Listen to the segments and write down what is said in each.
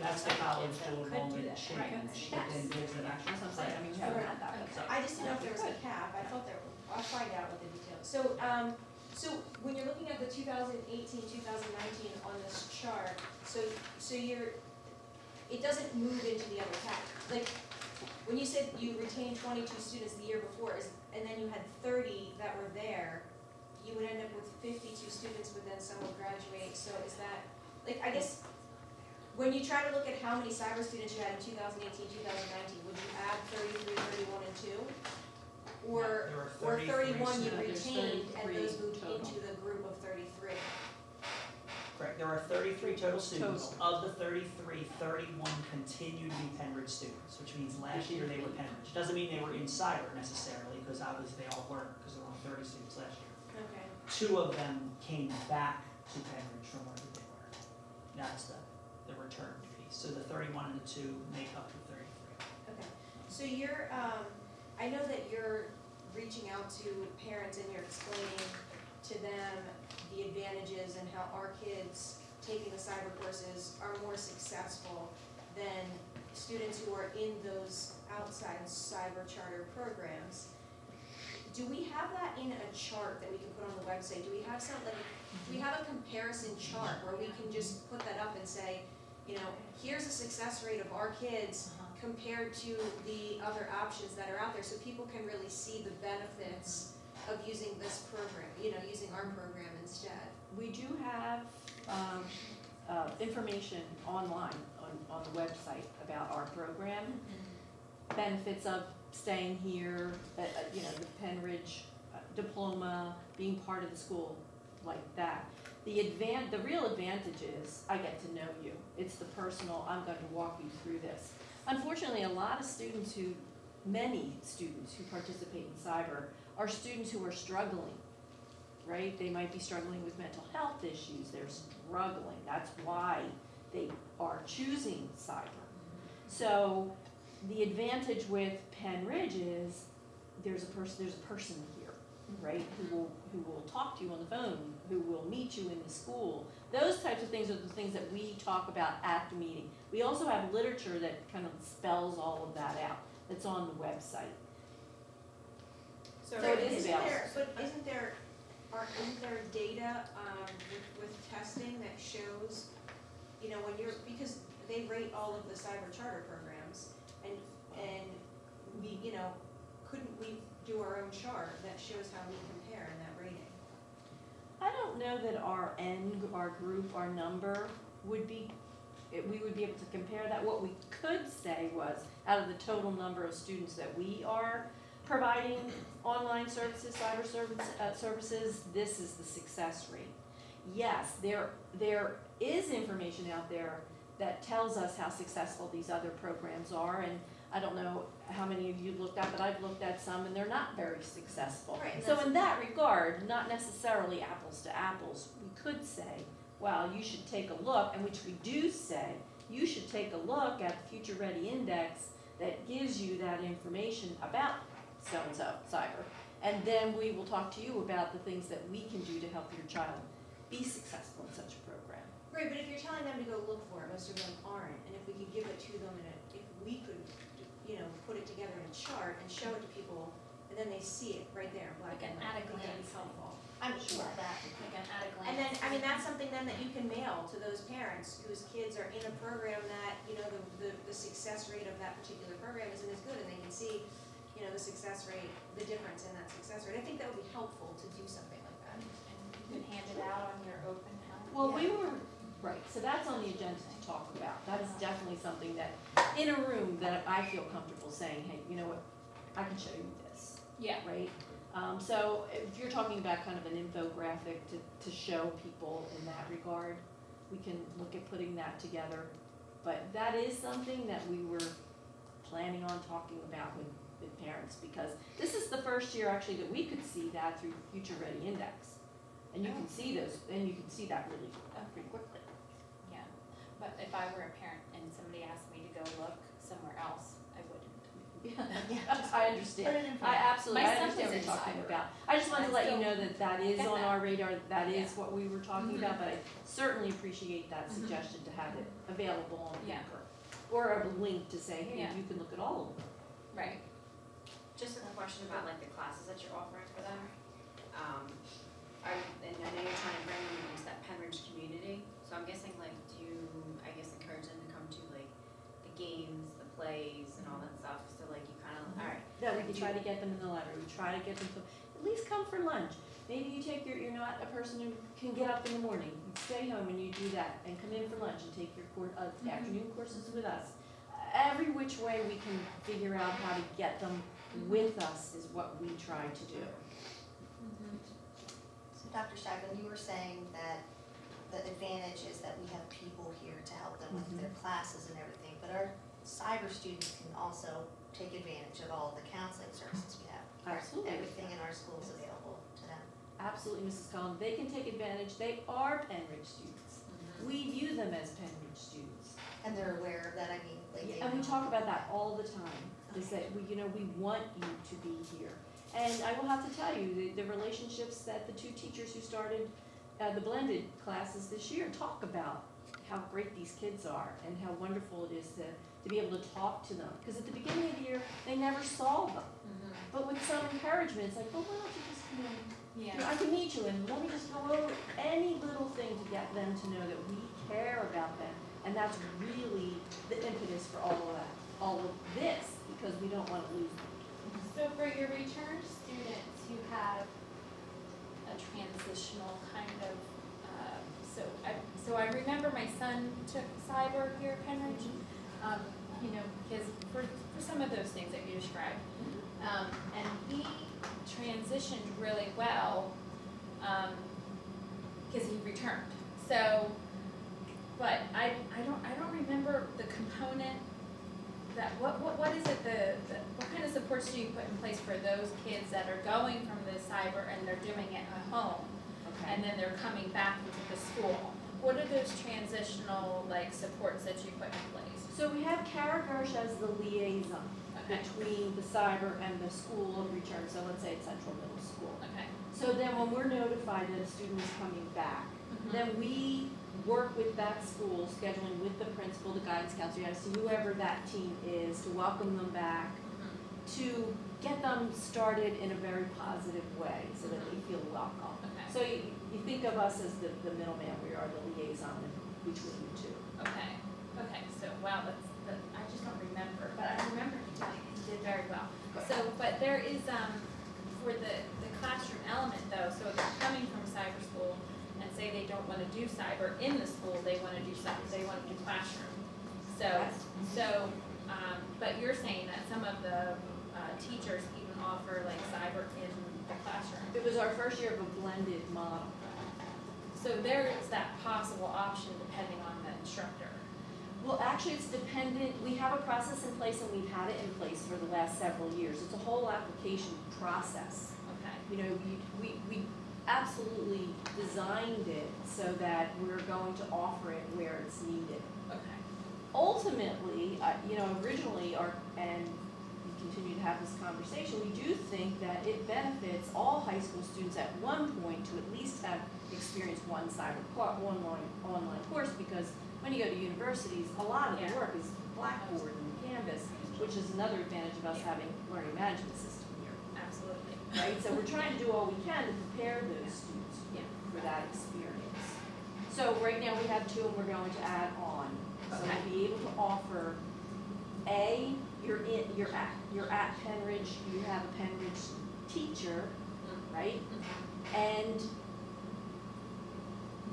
That's the college dual Could do enrollment that, change, right. within kids that actually. That's what I'm saying, I mean, we haven't had that, but. I just didn't know if there was a cap, I thought there, I'll find out what the details. So when you're looking at the 2018, 2019 on this chart, so it doesn't move into the other cap. Like, when you said you retained 22 students the year before, and then you had 30 that were there, you would end up with 52 students, but then some would graduate, so is that, like, I guess, when you try to look at how many cyber students you had in 2018, 2019, would you add 33, 31, and 2? Or, There were 33 31 you students. retained, and 33 those moved total. into the group of 33? Correct, there are 33 total students. Total. Of the 33, 31 continue to be Penridge students, which means last year they were Penridge. Doesn't mean they were in cyber necessarily, because obviously they all weren't, because there were only 30 students last year. Okay. 2 of them came back to Penridge from wherever they were. That's the return piece. So the 31 and the 2 make up the 33. Okay, so you're, I know that you're reaching out to parents and you're explaining to them the advantages and how our kids taking the cyber courses are more successful than students who are in those outside cyber charter programs. Do we have that in a chart that we can put on the website? Do we have do we have a comparison chart where we can just put that up and say, you know, here's a success rate of our kids compared to the other options that are out there, so people can really see the benefits of using this program, you know, using our program instead? We do have information online on the website about our program, benefits of staying here, you know, the Penridge diploma, being part of the school like that. The real advantage is I get to know you. It's the personal, I'm going to walk you through this. Unfortunately, many students who participate in cyber are students who are struggling, right? They might be struggling with mental health issues, they're struggling. That's why they are choosing cyber. So the advantage with Penridge is there's a person here, right, who will talk to you on the phone, who will meet you in the school. Those types of things are the things that we talk about at the meeting. We also have literature that kind of spells all of that out, that's on the website. So it is isn't available. isn't there data with testing that shows, you know, when you're, because they rate all of the cyber charter programs, and we, you know, couldn't we do our own chart that shows how we compare in that rating? I don't know that our group, our number would be, we would be able to compare that. What we could say was, out of the total number of students that we are providing online services, cyber services, this is the success rate. Yes, there is information out there that tells us how successful these other programs are, and I don't know how many of you looked at, but I've looked at some and they're not very successful. Right, and So in that regard, not necessarily apples to apples, we could say, well, you should take a look, and which we do say, you should take a look at the Future Ready Index that gives you that information about so-and-so cyber. And then we will talk to you about the things that we can do to help your child be successful in such a program. Right, but if you're telling them to go look for it, most of them aren't, and if we could give it to them if we could, you know, put it together in a chart and show it to people, and then they see it right there, black Like and an white, at a I think that'd be glance. helpful. I'm sure. That, like an at a glance. And then, I mean, that's something then that you can mail to those parents whose kids are in a program that, you know, the success rate of that particular program isn't as good, and they can see, you know, the success rate, the difference in that success rate. I think that would be helpful to do something like that. And you can hand it out on your open house. Well, right, so that's on the agenda to talk about. That is definitely something that, in a room, that I feel comfortable saying, hey, you know what, I can show you this, Yeah. right? So if you're talking about kind of an infographic to show people in that regard, we can look at putting that together. But that is something that we were planning on talking about with parents, because this is the first year actually that we could see that through Future Ready Index. And you can see those, and you can see that really pretty quickly. Yeah, but if I were a parent and somebody asked me to go look somewhere else, I wouldn't. Yeah. I understand. Put it in front. I absolutely, My I son understand what was you're in talking cyber. about. I just wanted to I let you still know that that is get on that. our radar, that is Yeah. what we were talking Mhm. about, but I certainly appreciate that Mhm. suggestion to have it available on Yeah. paper. Or a link to say, hey, Yeah. you can look at all of them. Right. Just a question about like the classes that you're offering for them. And I know you're trying to bring them into that Penridge community, so I'm guessing like, do you, I guess, encourage them to come to like the games, the plays and all that stuff, so like you kind of, alright. Yeah, we could try to get them in the library, we try to get them to, at least come for lunch. Maybe you take you're not a person who can get up in the morning, you stay home and you do that, and come in for lunch and take your afternoon courses with us. Every which way we can figure out how to get them with us is what we try to do. So Dr. Stagland, you were saying that the advantage is that we have people here to help them with their classes and everything, but our cyber students can also take advantage of all the counseling services we have. correct? Absolutely. Everything in our school is available to them. Absolutely, Mrs. Collins, they can take advantage, they are Penridge students. We view them as Penridge students. And they're aware of that, I mean, like they And we know. talk about that all the time, is that we, we want you to be here. And I will have to tell you, the relationships that the two teachers who started the blended classes this year talk about how great these kids are and how wonderful it is to be able to talk to them. Because at the beginning of the year, they never saw them. But with some encouragement, it's like, well, why don't you just come in? Yeah. I can meet you and let me just go over any little thing to get them to know that we care about them. And that's really the impetus for all of this, because we don't want to lose them. So for your return students who have a transitional kind of, so I remember my son took cyber here at Penridge, because for some of those things that you described. And he transitioned really well, because he returned. So, but I don't remember the component that, what is it, what kind of supports do you put in place for those kids that are going from the cyber and they're doing it at home? And then they're coming back into the school? What are those transitional, supports that you put in place? So we have Kara Gersh as the liaison Okay. between the cyber and the school of return, so let's say it's Central Middle School. Okay. So then when we're notified that a student is coming back, then we work with that school, scheduling with the principal, the guidance counselor, whoever that team is, to welcome them back, to get them started in a very positive way so that they feel welcome. Okay. So you think of us as the middleman, we are the liaison between the two. Okay, so wow, I just don't remember, but I remember he did very well. So, but there is, for the classroom element though, so if they're coming from cyber school and say they don't wanna do cyber in the school, they wanna do classroom. So, but you're saying that some of the, teachers even offer cyber in the classroom. It was our first year of a blended model. So there is that possible option depending on the instructor. Well, actually, it's dependent, we have a process in place and we've had it in place for the last several years. It's a whole application process. Okay. We absolutely designed it so that we're going to offer it where it's needed. Okay. Ultimately, originally, and we continue to have this conversation, we do think that it benefits all high school students at one point to at least have experienced one online course, because when you go to universities, a lot of the Yeah. work is Blackboard and Canvas, which is another advantage of us Yeah. having learning management system here, Absolutely. right? So we're trying to do all we can to prepare those students Yeah. for that experience. So right now we have 2 and we're going to add on. So Okay. to be able to offer, you're at Penridge, you have a Penridge teacher, right? And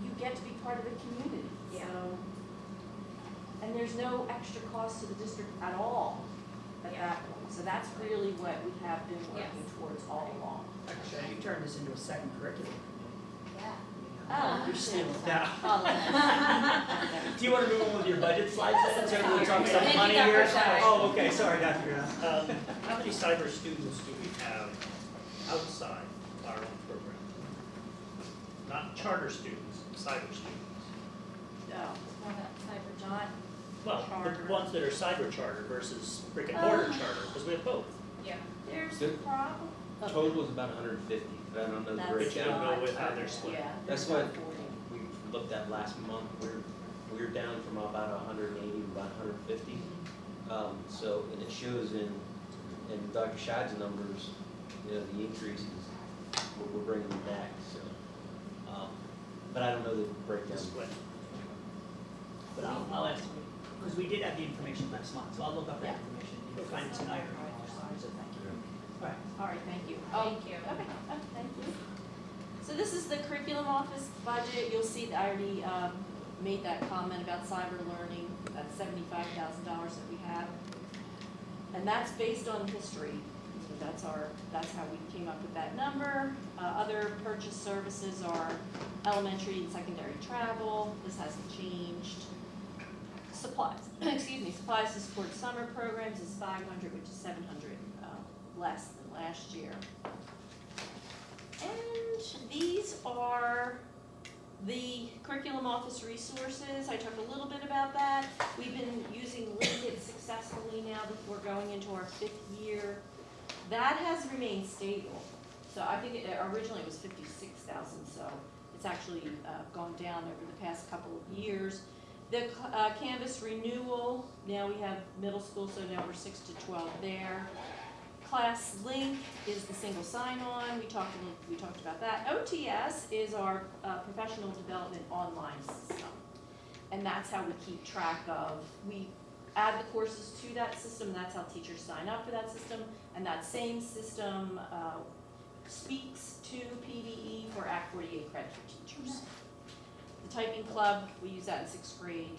you get to be part of the community, Yeah. so. And there's no extra cost to the district at all at Yeah. that point. So that's really what we have been working Yes. towards all along. Actually, you turned this into a second curriculum. Yeah. Oh. You're still down. Oh, Do you want to move on with your budget slides then, so we'll talk some Thank you, money Dr. here? Shire. Oh, okay, sorry, Dr. Brown. How many cyber students do we have outside our own program? Not charter students, cyber students. no. Well, that cyber Not Well, Charter. the ones that are cyber charter versus brick and mortar Ah. charter, because we have both. Yeah. There's Good. problem. Total was about 150, but I don't know the That's But you don't breakdown. know with how they're split. Yeah. That's there's what- about 40. We looked at last month, we're down from about 180 to about 150. So, and it shows in Dr. Shad's numbers, you know, the increases, we're bringing them back, so. But I don't know the breakdown. Split. But I'll ask, because we did have the information last month, so I'll look up that Yeah. information, either find it tonight or tomorrow, so thank you. All right. All right, thank you. Thank you. Okay, thank you. So this is the curriculum office budget. You'll see that I already made that comment about cyber learning, that's $75,000 that we have. And that's based on history. So that's how we came up with that number. Other purchase services are elementary and secondary travel. This hasn't changed. Supplies, supplies to support summer programs is 500, which is 700 less than last year. And these are the curriculum office resources. I talked a little bit about that. We've been using Linkit successfully now before going into our 5th year. That has remained stable. So I think originally it was 56,000, so it's actually gone down over the past couple of years. The Canvas renewal, now we have middle school, so now we're 6 to 12 there. Class Link is the single sign-on, we talked about that. OTS is our professional development online system. And that's how we keep track of, we add the courses to that system, that's how teachers sign up for that system. And that same system speaks to PVE for Act 48 credit for teachers. The typing club, we use that in 6th grade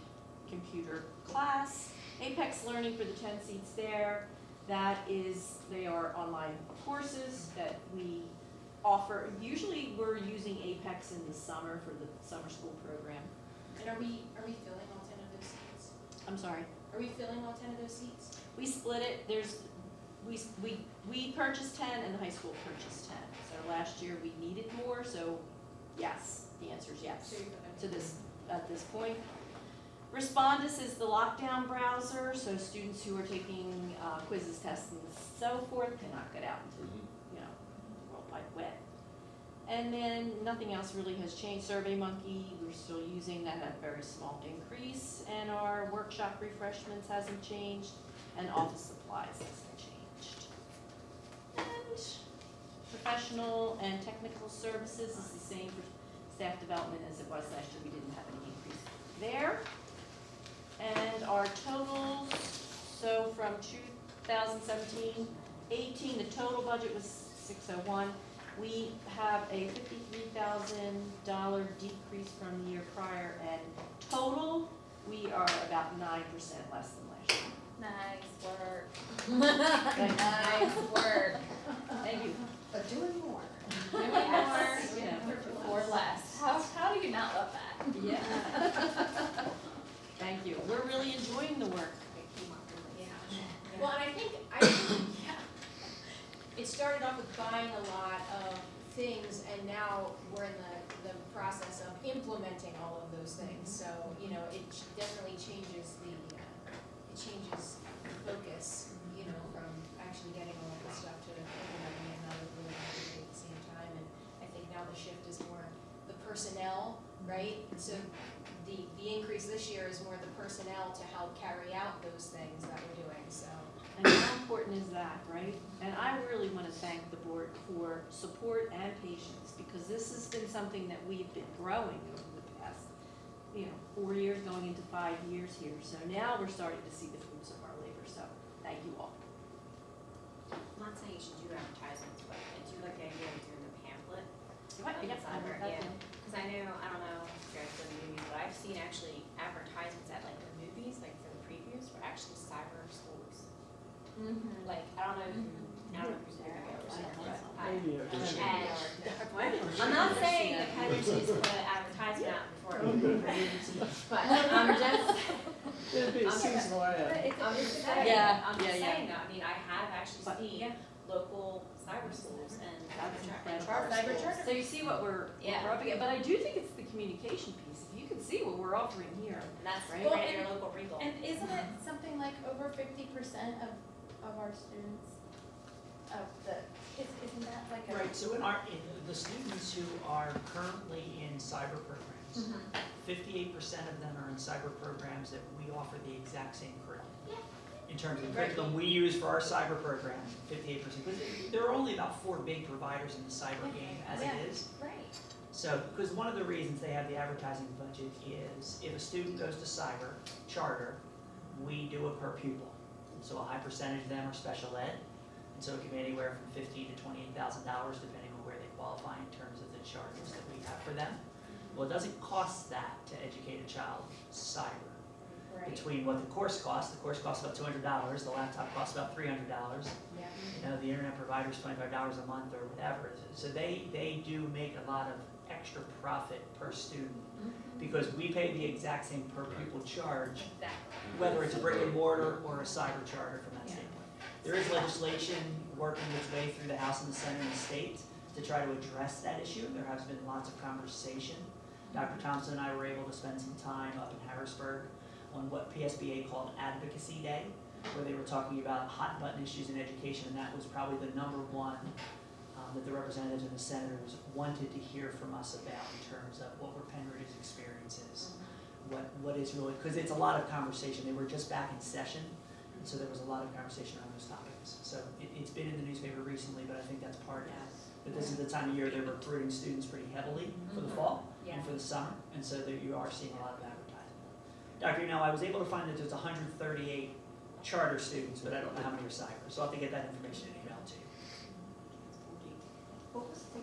computer class. Apex Learning for the 10 seats there. They are online courses that we offer. Usually we're using Apex in the summer for the summer school program. And are we filling all 10 of those seats? I'm sorry. Are we filling all 10 of those seats? We split it. We purchased 10 and the high school purchased 10. So last year we needed more, so yes, the answer is yes. So you're filling. At this point. Respondus is the lockdown browser, so students who are taking quizzes, tests, and so forth cannot get out into, the World Wide Web. And then nothing else really has changed. SurveyMonkey, we're still using that at a very small increase, and our workshop refreshments hasn't changed, and office supplies hasn't changed. And professional and technical services is the same for staff development as it was last year. We didn't have any increase there. And our totals, so from 2017-18, the total budget was 601. We have a $53,000 decrease from the year prior, and total, we are about 9% less than last year. Nice work. Nice work. Thank you. But doing more. Doing more, or less. How do you not love that? Yeah. Thank you. We're really enjoying the work. Well, and I think, it started off with buying a lot of things, and now we're in the process of implementing all of those things. So, it definitely changes the focus, from actually getting all of this stuff to implementing it, not really at the same time. And I think now the shift is more the personnel, right? So the increase this year is more the personnel to help carry out those things that we're doing, so. And how important is that, right? And I really want to thank the board for support and patience, because this has been something that we've been growing over the past, 4 years, going into 5 years here. So now we're starting to see the fruits of our labor, so thank you all. I'm not saying you should do advertisements, but I do like the idea of doing a pamphlet. Right, on yeah, I cyber, wrote that yeah. down. Cause I don't know if you guys go to movies, but I've seen actually advertisements at like the movies, like for the previews, for actually cyber schools. Mm-hmm. Like, I don't know if you're there, Maybe and I'm not saying the Penrich needs to put an advertisement out before, but I'm just, It'd be a I'm- seasonal ad. I'm just saying, Yeah, I'm just yeah, saying that, I mean, I have actually But- seen local cyber schools and That's and incredible. charter Cyber schools. charter. So you see what we're Yeah. up against, but I do think it's the communication piece. If you can see what we're offering here. And that's Right. right Well, at your and- local Regal. And isn't it something like over 50% of our students of the, isn't that like a? Right, so in the students who are currently in cyber programs, Mhm. 58% of them are in cyber programs that we offer the exact same curriculum. Yeah. In terms of the Right. curriculum we use for our cyber program, 58%, because there are only about 4 big providers in the cyber game as Yeah. it is. Right. So, because one of the reasons they have the advertising budget is if a student goes to cyber charter, we do it per pupil. So a high percentage of them are special ed, and so it can be anywhere from $15,000 to $28,000 depending on where they qualify in terms of the charges that we have for them. Well, it doesn't cost that to educate a child cyber. Right. Between what the course costs about $200, the laptop costs about $300. Yeah. You know, the internet provider's $25 a month or whatever. So they do make a lot of extra profit per student because we pay the exact same per pupil charge, Exactly. whether it's a brick and mortar or a cyber charter from that Yeah. standpoint. There is legislation working its way through the House and the Senate and the state to try to address that issue. There has been lots of conversation. Dr. Thompson and I were able to spend some time up in Harrisburg on what PSBA called Advocacy Day, where they were talking about hot button issues in education, and that was probably the number one that the representatives and the senators wanted to hear from us about in terms of what were Penn-Ridge's experiences, what is really, because it's a lot of conversation. They were just back in session, and so there was a lot of conversation around those topics. So it's been in the newspaper recently, but I think that's part of it. But this is the time of year they're recruiting students pretty heavily for the fall Yeah. and for the summer, and so there you are seeing a lot of advertising. Dr. Now, I was able to find that there's 138 charter students, but I don't know how many are cyber, so I'll have to get that information in email to you. What was the,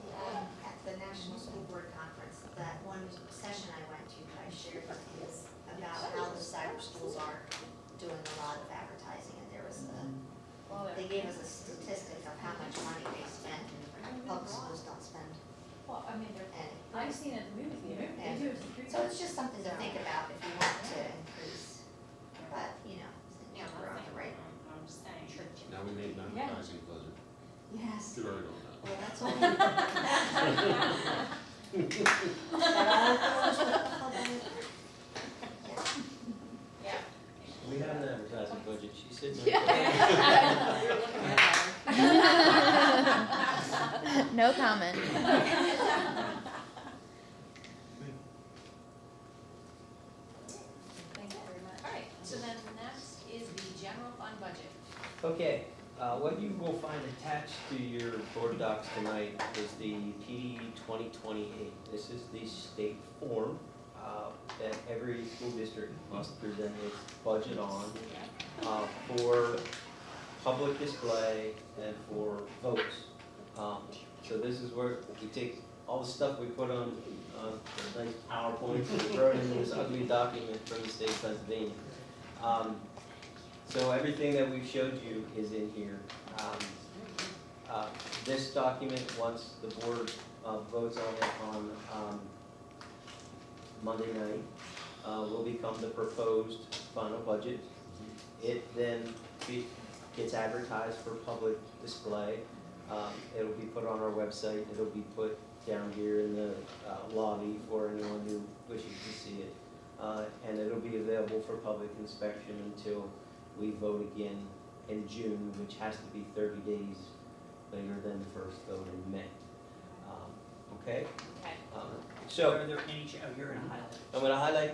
at the National School Board Conference, that one session I went to, that I shared with you about how the cyber schools are doing a lot of advertising, and there was they gave us a statistic of how much money they spend, and public schools don't spend Well, I mean, any. I've seen it in the movie theater, they do it. So it's just something to think about if you want to increase, but, you know, Yeah, I'm we're not on the saying, right. I'm just saying. Now we made an advertising budget. Yes, Too early on that. well, that's all. That all goes with the public. Yeah. Yeah. We have an advertising budget, she's sitting Yeah. there. No comment. Thank you very much. All right, so then next is the general fund budget. Okay, what you will find attached to your board docs tonight is the PD 2028. This is the state form that every school district must present its budget on for public display and for votes. So this is where we take all the stuff we put on a nice PowerPoint and throw it into this ugly document from the state of Pennsylvania. So everything that we've showed you is in here. This document, once the board votes on it on Monday night, will become the proposed final budget. It then gets advertised for public display. It'll be put on our website, it'll be put down here in the lobby for anyone who wishes to see it. And it'll be available for public inspection until we vote again in June, which has to be 30 days later than the first vote in May. Okay? Okay. So Are there any, you're gonna highlight. I'm gonna highlight,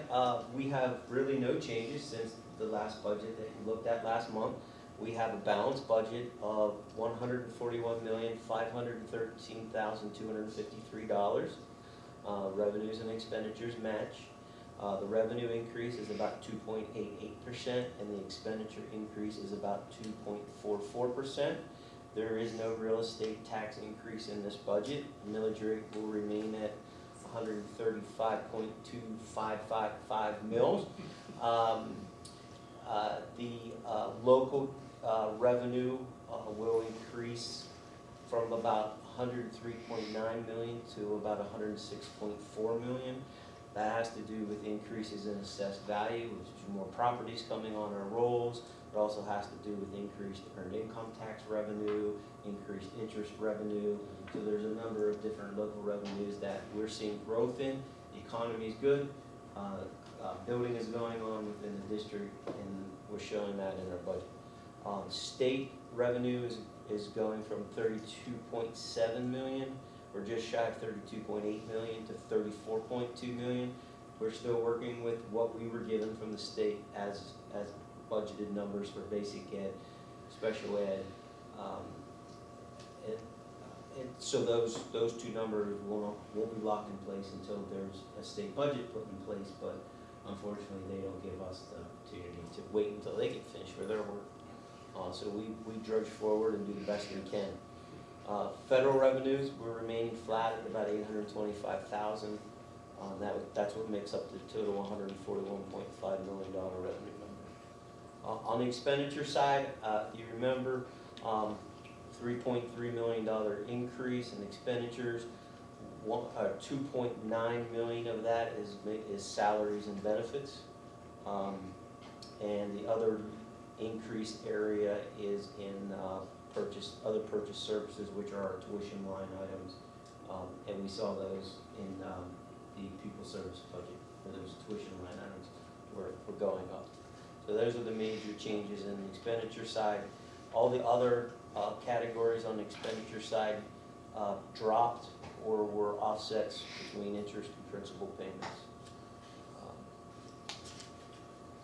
we have really no changes since the last budget that you looked at last month. We have a balanced budget of $141,513,253. Revenues and expenditures match. The revenue increase is about 2.88% and the expenditure increase is about 2.44%. There is no real estate tax increase in this budget. Millage rate will remain at 135.2555 mils. The local revenue will increase from about 103.9 million to about 106.4 million. That has to do with increases in assessed value, which is more properties coming on our rolls. It also has to do with increased earned income tax revenue, increased interest revenue. So there's a number of different local revenues that we're seeing growth in. The economy is good. Building is going on within the district, and we're showing that in our budget. State revenue is going from 32.7 million, or just shy of 32.8 million, to 34.2 million. We're still working with what we were given from the state as budgeted numbers for basic ed, special ed. So those two numbers won't be locked in place until there's a state budget put in place, but unfortunately, they don't give us the opportunity to wait until they get finished with their work. So we drudge forward and do the best we can. Federal revenues, we're remaining flat at about 825,000. That's what makes up the total $141.5 million revenue number. On the expenditure side, you remember, $3.3 million increase in expenditures. 2.9 million of that is salaries and benefits. And the other increased area is in other purchase services, which are our tuition line items. And we saw those in the pupil service budget, where those tuition line items were going up. So those are the major changes in the expenditure side. All the other categories on the expenditure side dropped or were offsets between interest and principal payments.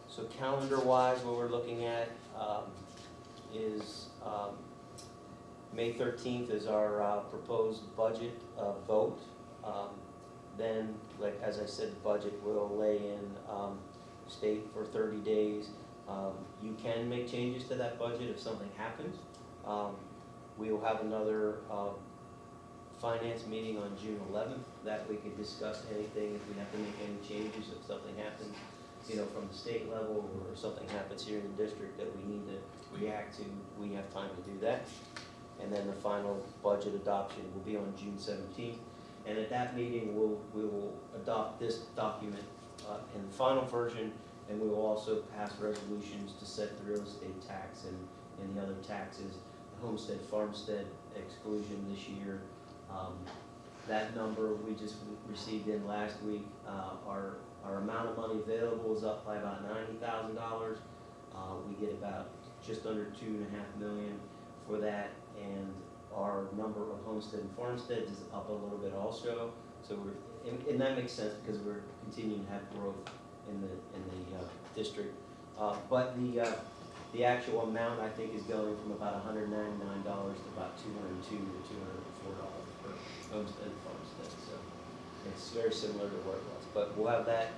So calendar-wise, what we're looking at is May 13th is our proposed budget vote. Then, like as I said, the budget will lay in state for 30 days. You can make changes to that budget if something happens. We will have another finance meeting on June 11th that we could discuss anything if we have to make any changes, if something happens, from the state level, or something happens here in the district that we need to react to. We have time to do that. And then the final budget adoption will be on June 17th. And at that meeting, we will adopt this document in the final version, and we will also pass resolutions to set the real estate tax and the other taxes, the homestead, farmstead exclusion this year. That number we just received in last week. Our amount of money available is up by about $90,000. We get about just under 2.5 million for that, and our number of homestead and farmsteads is up a little bit also. So and that makes sense because we're continuing to have growth in the district. But the actual amount, I think, is going from about $199 to about $202 to $204 per homestead and farmstead. So it's very similar to what it was. But we'll have that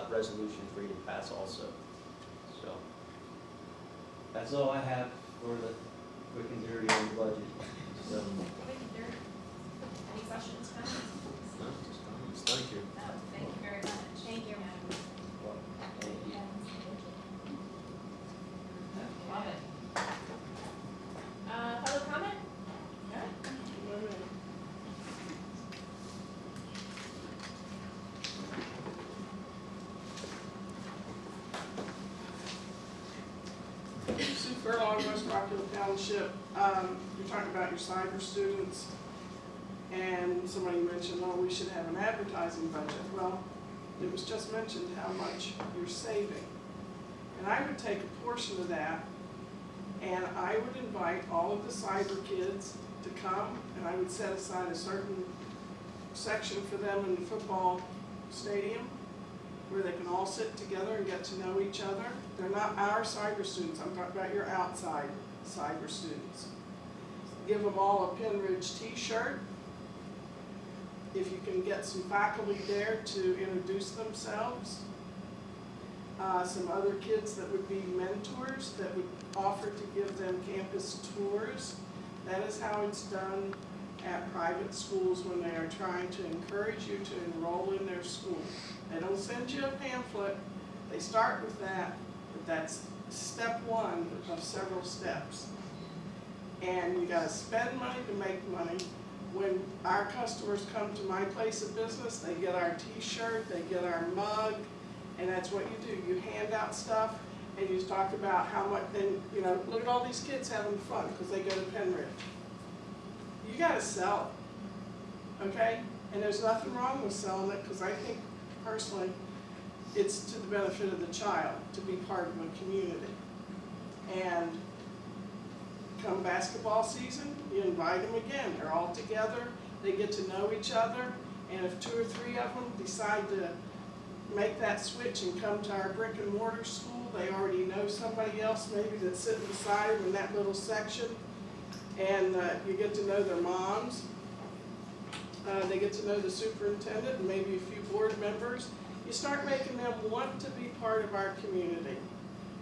resolution for you to pass also. So that's all I have for the quick and dirty on the budget. So. Any questions, comments? No, just comments. Thank you. No, thank you very much. Thank you. Thank you. Love it. Public comment? No? Sue Furlong, West Rockville Township. You're talking about your cyber students, and somebody mentioned, oh, we should have an advertising budget. Well, it was just mentioned how much you're saving. And I would take a portion of that, and I would invite all of the cyber kids to come, and I would set aside a certain section for them in the football stadium where they can all sit together and get to know each other. They're not our cyber students, I'm talking about your outside cyber students. Give them all a Penridge t-shirt. If you can get some faculty there to introduce themselves. Some other kids that would be mentors that would offer to give them campus tours. That is how it's done at private schools when they are trying to encourage you to enroll in their school. They don't send you a pamphlet, they start with that, but that's step one of several steps. And you gotta spend money to make money. When our customers come to my place of business, they get our t-shirt, they get our mug, and that's what you do. You hand out stuff, and you talk about how much, then, look at all these kids having fun because they go to Penridge. You gotta sell it, okay? And there's nothing wrong with selling it, because I think, personally, it's to the benefit of the child to be part of a community. And basketball season, you invite them again, they're all together, they get to know each other, and if 2 or 3 of them decide to make that switch and come to our brick and mortar school, they already know somebody else maybe that's sitting beside them in that little section, and you get to know their moms. They get to know the superintendent and maybe a few board members. You start making them want to be part of our community.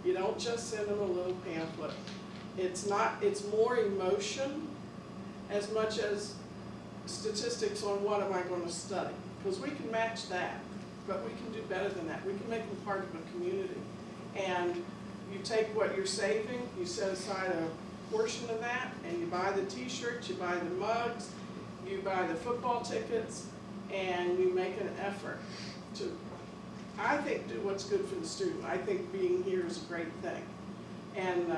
You don't just send them a little pamphlet. It's more emotion as much as statistics on what am I going to study. Because we can match that, but we can do better than that. We can make them part of a community. And you take what you're saving, you set aside a portion of that, and you buy the t-shirts, you buy the mugs, you buy the football tickets, and you make an effort to, I think, do what's good for the student. I think being here is a great thing. And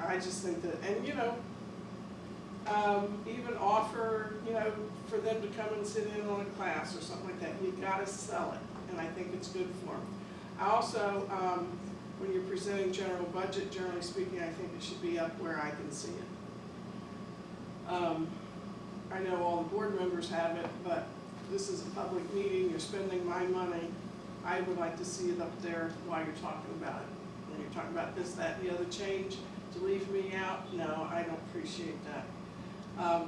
I just think that, and even offer, for them to come and sit in on a class or something like that. You gotta sell it, and I think it's good for them. I also, when you're presenting general budget, generally speaking, I think it should be up where I can see it. I know all the board members have it, but this is a public meeting, you're spending my money. I would like to see it up there while you're talking about it. When you're talking about this, that, and the other change, to leave me out, no, I don't appreciate that.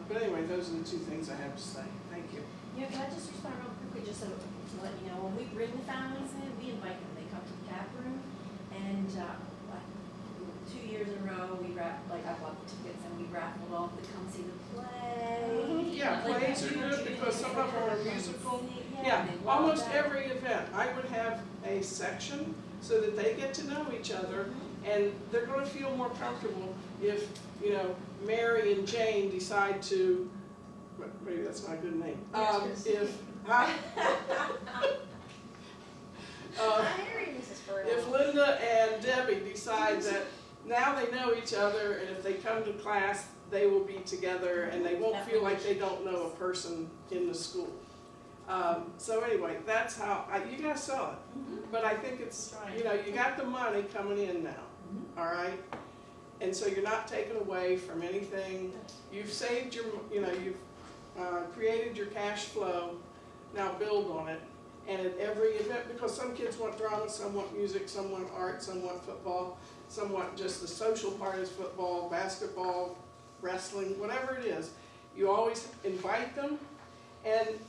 But anyway, those are the 2 things I have to say. Thank you. Yeah, can I just respond real quickly, just so to let you know, when we bring the families in, we invite them, they come to the cap room, and, like, 2 years in a row, I bought the tickets and we raffled off to come see the play. Yeah, Like, plays are good because some of them are musical. Yeah, they love almost that. every event, I would have a section so that they get to know each other, and they're gonna feel more comfortable if, Mary and Jane decide to, maybe that's not a good name. If Linda and Debbie decide that now they know each other, and if they come to class, they will be together, and they won't feel like they don't know a person in the school. So anyway, that's how, you gotta sell it. But I think it's, you got the money coming in now, all right? And so you're not taken away from anything. You've saved your, you've created your cash flow, now build on it. And at every event, because some kids want drama, some want music, some want art, some want football, some want just the social part is football, basketball, wrestling, whatever it is. You always invite them, and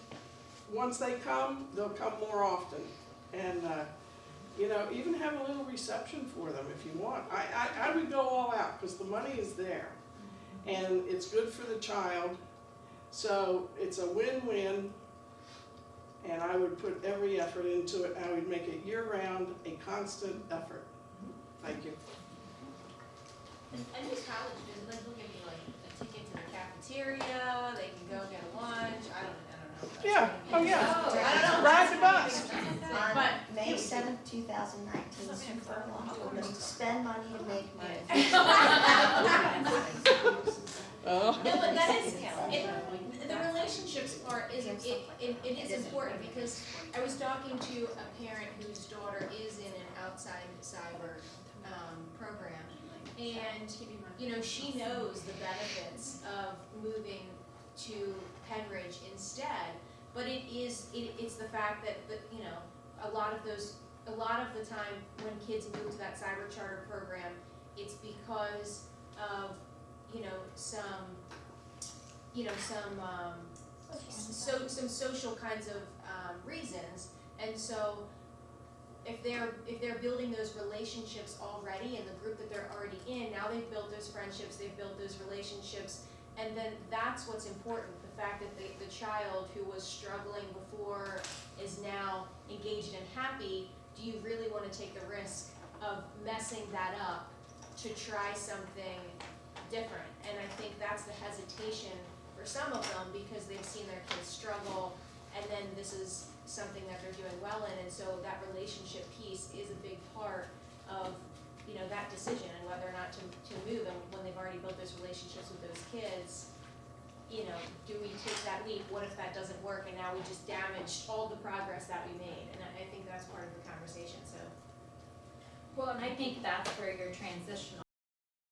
once they come, they'll come more often. And, even have a little reception for them if you want. I would go all out, because the money is there. And it's good for the child. So it's a win-win. And I would put every effort into it. I would make it year-round, a constant effort. Thank you. And these college students, they'll give you like a ticket to the cafeteria, they can go get a lunch, I don't know. Yeah, oh yeah. Oh, I don't know. Ride the bus. On May 7th, 2019, Super Bowl, spend money to make money. Oh. No, but that is, the relationships part is, it is important, because I was talking to a parent whose daughter is in an outside cyber, program, and, she knows the benefits of moving to Penridge instead, but it's the fact that, a lot of the time when kids move to that cyber charter program, it's because of, some social kinds of, reasons, and so if they're building those relationships already in the group that they're already in, now they've built those friendships, they've built those relationships, and then that's what's important, the fact that the child who was struggling before is now engaged and happy. Do you really want to take the risk of messing that up to try something different? And I think that's the hesitation for some of them, because they've seen their kids struggle, and then this is something that they're doing well in, and so that relationship piece is a big part of, that decision, and whether or not to move, and when they've already built those relationships with those kids, do we take that leap? What if that doesn't work, and now we just damaged all the progress that we made? And I think that's part of the conversation, so. Well, and I think that's where your transition